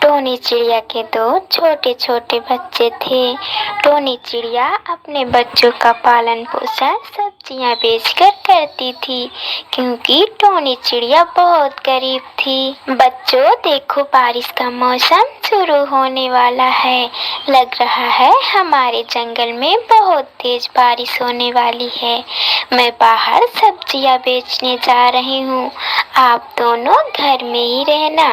Tony चिड़िया के दो छोटे छोटे बच्चे थे। टोनी चिड़िया अपने बच्चों का पालन पोषण सब्जियां बेचकर करती थी, क्योंकि टोनी चिड़िया बहुत गरीब थी। बच्चों देखो, बारिश का मौसम शुरू होने वाला है। लग रहा है हमारे जंगल में बहुत तेज बारिश होने वाली है। मैं बाहर सब्जियां बेचने जा रही हूँ। आप दोनों घर में ही रहना,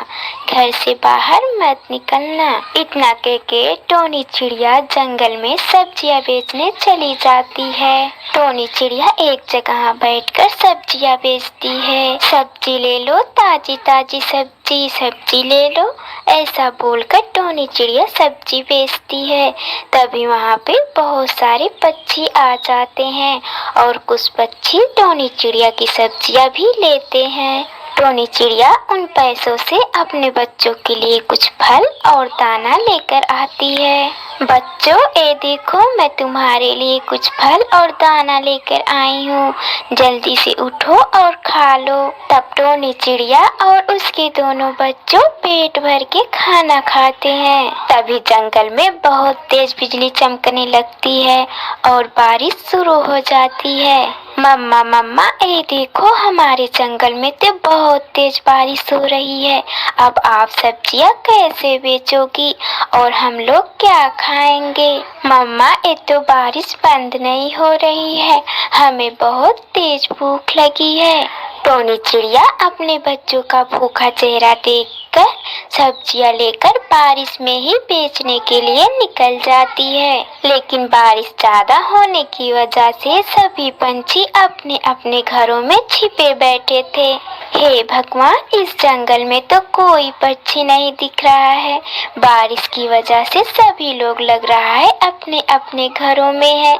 घर से बाहर मत निकलना। इतना कह के टोनी चिड़िया जंगल में सब्जियां बेचने चली जाती है। टोनी चिड़िया एक जगह बैठकर सब्जियां बेचती है। सब्जी ले लो, ताजी ताजी सब्जी, सब्जी ले लो, ऐसा बोलकर टोनी चिड़िया सब्जी बेचती है। तभी वहाँ पे बहुत सारे पक्षी आ जाते हैं और कुछ पक्षी टोनी चिड़िया की सब्जियां भी लेते हैं। टोनी चिड़िया उन पैसों से अपने बच्चों के लिए कुछ फल और दाना लेकर आती है। बच्चों, ये देखो, मैं तुम्हारे लिए कुछ फल और दाना लेकर आई हूँ। जल्दी से उठो और खा लो। तब टोनी चिड़िया और उसके दोनों बच्चों पेट भर के खाना खाते हैं। तभी जंगल में बहुत तेज बिजली चमकने लगती है और बारिश शुरू हो जाती है। मम्मा मम्मा, ये देखो, हमारे जंगल में तो बहुत तेज बारिश हो रही है। अब आप सब्जियां कैसे बेचोगी और हम लोग क्या खाएंगे? मम्मा, ये तो बारिश बंद नहीं हो रही है, हमें बहुत तेज भूख लगी है। टोनी चिड़िया अपने बच्चों का भूखा चेहरा देखकर सब्जियां लेकर बारिश में ही बेचने के लिए निकल जाती है। लेकिन बारिश ज्यादा होने की वजह से सभी पंछी अपने अपने घरों में छिपे बैठे थे। हे भगवान, इस जंगल में तो कोई पक्षी नहीं दिख रहा है। बारिश की वजह से सभी लोग, लग रहा है, अपने अपने घरों में है।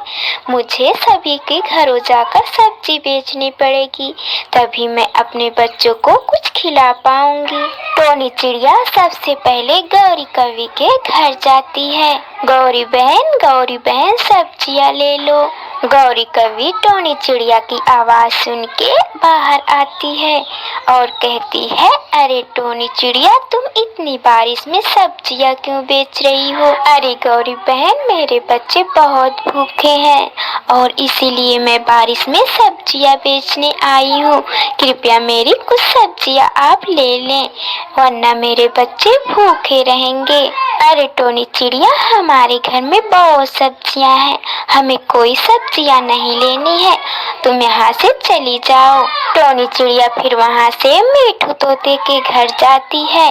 मुझे सभी के घरों जाकर सब्जी बेचनी पड़ेगी, तभी मैं अपने बच्चों को कुछ खिला पाऊंगी। टोनी चिड़िया सबसे पहले गौरी कौवी के घर जाती है। गौरी बहन, सब्जियां ले लो। गौरी कौवी टोनी चिड़िया की आवाज सुन के बाहर आती है और कहती है, अरे टोनी चिड़िया, तुम इतनी बारिश में सब्जियां क्यों बेच रही हो? अरे गौरी बहन, मेरे बच्चे बहुत भूखे हैं और इसीलिए मैं बारिश में सब्जियां बेचने आई हूँ। कृपया मेरी कुछ सब्जियां आप ले लें, वरना मेरे बच्चे भूखे रहेंगे। अरे टोनी चिड़िया, हमारे घर में बहुत सब्जियां हैं, हमें कोई सब्जियां नहीं लेनी है, तुम यहाँ से चली जाओ। टोनी चिड़िया फिर वहाँ से मीठू तोते के घर जाती है।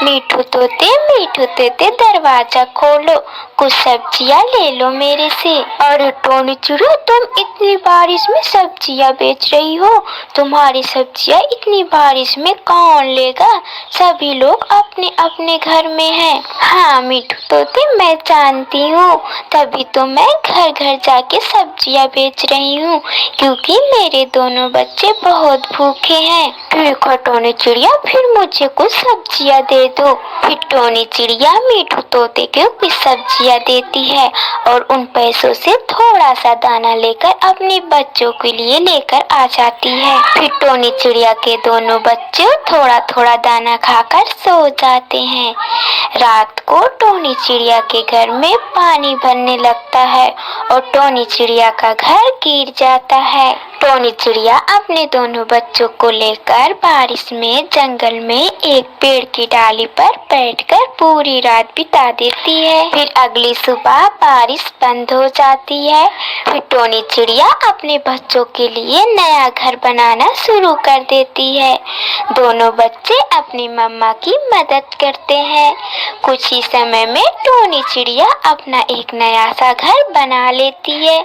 मीठू तोते, दरवाजा खोलो, कुछ सब्जियां ले लो मेरे से। अरे टोनी चिड़िया, तुम इतनी बारिश में सब्जियां बेच रही हो, तुम्हारी सब्जियां इतनी बारिश में कौन लेगा? सभी लोग अपने अपने घर में हैं। हाँ मीठू तोते, मैं जानती हूँ, तभी तो मैं घर घर जाके सब्जियां बेच रही हूँ, क्योंकि मेरे दोनों बच्चे बहुत भूखे हैं। ठीक है टोनी चिड़िया, फिर मुझे कुछ सब्जियां दे दो। फिर टोनी चिड़िया मीठू तोते को कुछ सब्जियां देती है और उन पैसों से थोड़ा सा दाना लेकर अपने बच्चों के लिए लेकर आ जाती है। फिर टोनी चिड़िया के दोनों बच्चे थोड़ा थोड़ा दाना खाकर सो जाते हैं। रात को टोनी चिड़िया के घर में पानी भरने लगता है और टोनी चिड़िया का घर गिर जाता है। टोनी चिड़िया अपने दोनों बच्चों को लेकर बारिश में जंगल में एक पेड़ की डाली पर बैठकर पूरी रात बिता देती है। फिर अगली सुबह बारिश बंद हो जाती है। फिर टोनी चिड़िया अपने बच्चों के लिए नया घर बनाना शुरू कर देती है। दोनों बच्चे अपनी मम्मा की मदद करते हैं। कुछ ही समय में टोनी चिड़िया अपना एक नया सा घर बना लेती है।